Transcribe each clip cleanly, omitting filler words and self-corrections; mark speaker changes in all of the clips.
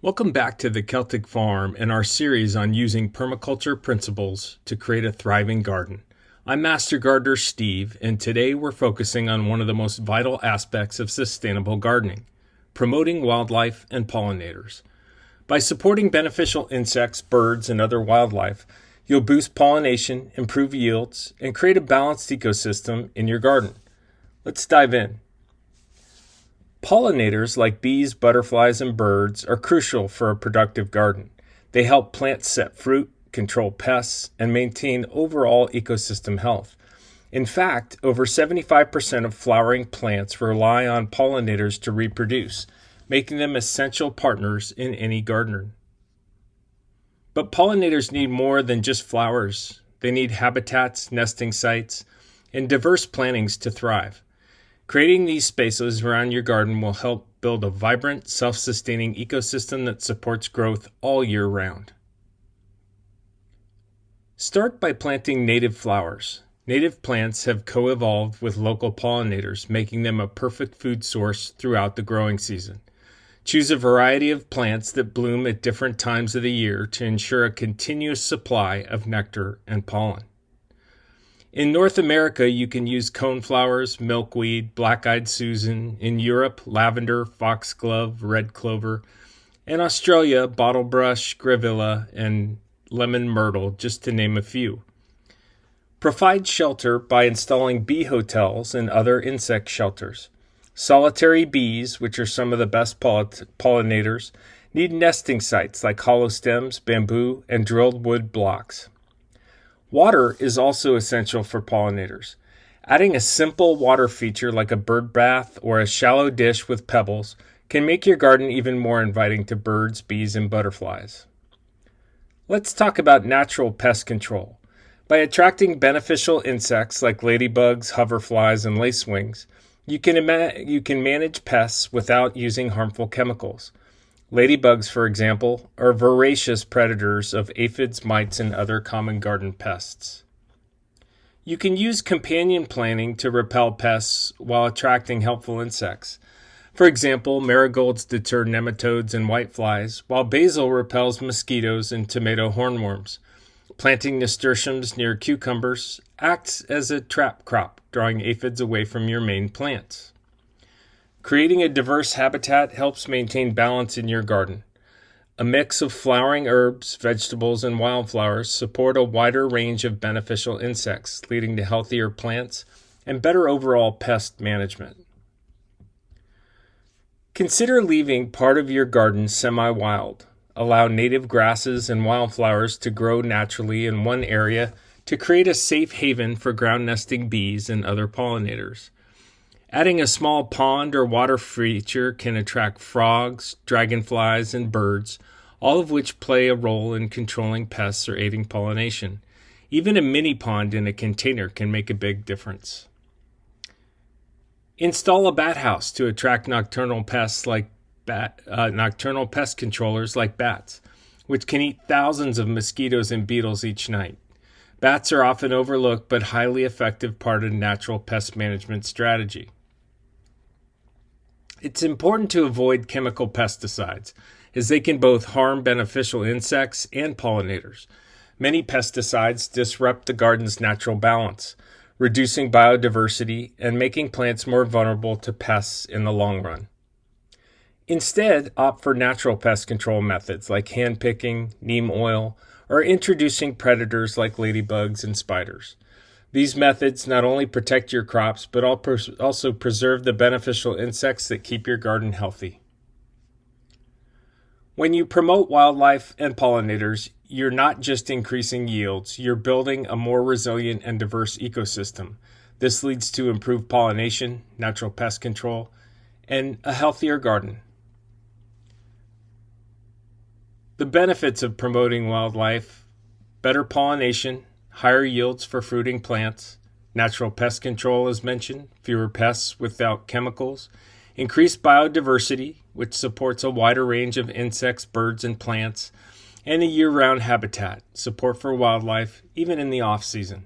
Speaker 1: Welcome back to the Celtic Farm and our series on using permaculture principles to create a thriving garden. I'm Master Gardener Steve, and today we're focusing on one of the most vital aspects of sustainable gardening, promoting wildlife and pollinators. By supporting beneficial insects, birds, and other wildlife, you'll boost pollination, improve yields, and create a balanced ecosystem in your garden. Let's dive in. Pollinators like bees, butterflies, and birds are crucial for a productive garden. They help plants set fruit, control pests, and maintain overall ecosystem health. In fact, over 75% of flowering plants rely on pollinators to reproduce, making them essential partners in any garden. But pollinators need more than just flowers. They need habitats, nesting sites, and diverse plantings to thrive. Creating these spaces around your garden will help build a vibrant, self-sustaining ecosystem that supports growth all year round. Start by planting native flowers. Native plants have co-evolved with local pollinators, making them a perfect food source throughout the growing season. Choose a variety of plants that bloom at different times of the year to ensure a continuous supply of nectar and pollen. In North America, you can use coneflowers, milkweed, black-eyed Susan. In Europe, lavender, foxglove, red clover. In Australia, bottlebrush, grevillea, and lemon myrtle, just to name a few. Provide shelter by installing bee hotels and other insect shelters. Solitary bees, which are some of the best pollinators, need nesting sites like hollow stems, bamboo, and drilled wood blocks. Water is also essential for pollinators. Adding a simple water feature like a bird bath or a shallow dish with pebbles can make your garden even more inviting to birds, bees, and butterflies. Let's talk about natural pest control. By attracting beneficial insects like ladybugs, hoverflies, and lacewings, you can manage pests without using harmful chemicals. Ladybugs, for example, are voracious predators of aphids, mites, and other common garden pests. You can use companion planting to repel pests while attracting helpful insects. For example, marigolds deter nematodes and whiteflies, while basil repels mosquitoes and tomato hornworms. Planting nasturtiums near cucumbers acts as a trap crop, drawing aphids away from your main plants. Creating a diverse habitat helps maintain balance in your garden. A mix of flowering herbs, vegetables, and wildflowers support a wider range of beneficial insects, leading to healthier plants and better overall pest management. Consider leaving part of your garden semi-wild. Allow native grasses and wildflowers to grow naturally in one area to create a safe haven for ground nesting bees and other pollinators. Adding a small pond or water feature can attract frogs, dragonflies, and birds, all of which play a role in controlling pests or aiding pollination. Even a mini pond in a container can make a big difference. Install a bat house to attract nocturnal pest controllers like bats, which can eat thousands of mosquitoes and beetles each night. Bats are often overlooked but highly effective part of natural pest management strategy. It's important to avoid chemical pesticides, as they can both harm beneficial insects and pollinators. Many pesticides disrupt the garden's natural balance, reducing biodiversity and making plants more vulnerable to pests in the long run. Instead, opt for natural pest control methods like hand picking, neem oil, or introducing predators like ladybugs and spiders. These methods not only protect your crops, but also preserve the beneficial insects that keep your garden healthy. When you promote wildlife and pollinators, you're not just increasing yields, you're building a more resilient and diverse ecosystem. This leads to improved pollination, natural pest control, and a healthier garden. The benefits of promoting wildlife: better pollination, higher yields for fruiting plants, natural pest control as mentioned, fewer pests without chemicals, increased biodiversity, which supports a wider range of insects, birds, and plants, and a year-round habitat, support for wildlife, even in the off-season.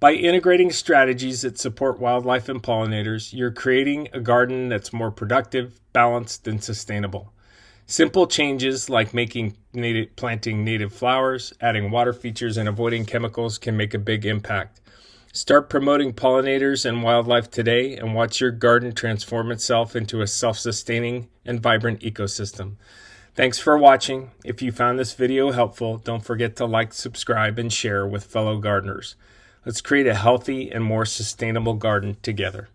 Speaker 1: By integrating strategies that support wildlife and pollinators, you're creating a garden that's more productive, balanced, and sustainable. Simple changes like planting native flowers, adding water features, and avoiding chemicals can make a big impact. Start promoting pollinators and wildlife today and watch your garden transform itself into a self-sustaining and vibrant ecosystem. Thanks for watching. If you found this video helpful, don't forget to like, subscribe, and share with fellow gardeners. Let's create a healthy and more sustainable garden together.